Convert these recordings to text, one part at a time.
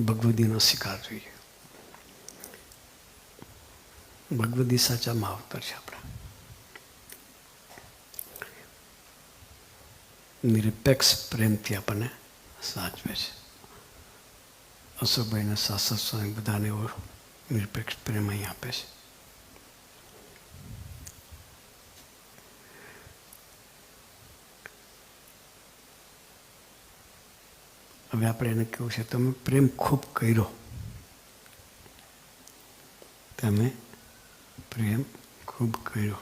ભગવદીનો શિકાર જોઈએ. ભગવદી સાચા માવતર છે આપણા. નિરપેક્ષ પ્રેમથી આપણને સાચવે છે. અશોકભાઈને શાસક સ્વામી બધાને એવો નિરપેક્ષ પ્રેમ અહીં આપે છે. હવે આપણે એને કેવું છે, તમે પ્રેમ ખૂબ કર્યો, તમે પ્રેમ ખૂબ કર્યો,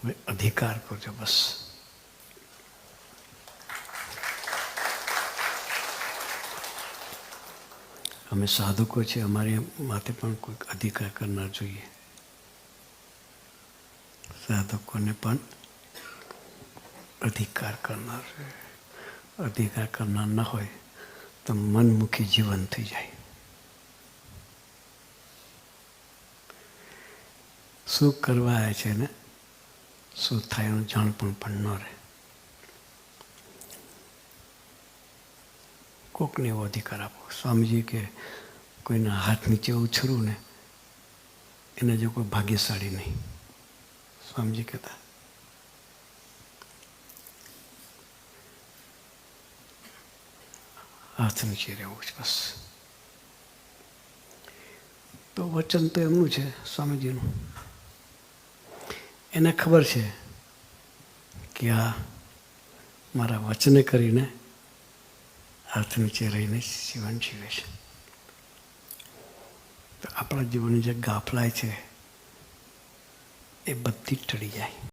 હવે અધિકાર કરજો બસ. અમે સાધકો છે, અમારી માથે પણ કોઈક અધિકાર કરનાર જોઈએ. સાધકોને પણ અધિકાર કરનાર જોઈએ. અધિકાર કરનાર ન હોય તો મનમુખી જીવન થઈ જાય. શું કરવા આવે છે ને શું થાય એનું જાણપણ ન રહે. કોકને એવો અધિકાર આપો. સ્વામીજી કે કોઈના હાથ નીચે ઉછરું ને એના જો કોઈ ભાગ્યશાળી નહીં. સ્વામીજી કહેતા હાથ નીચે રહેવું છે બસ. તો વચન તો એમનું છે સ્વામીજીનું. એને ખબર છે કે આ મારા વચને કરીને હાથ નીચે રહીને જીવન જીવે છે. તો આપણા જીવનની જે ગાફલાઈ છે એ બધી ટળી જાય.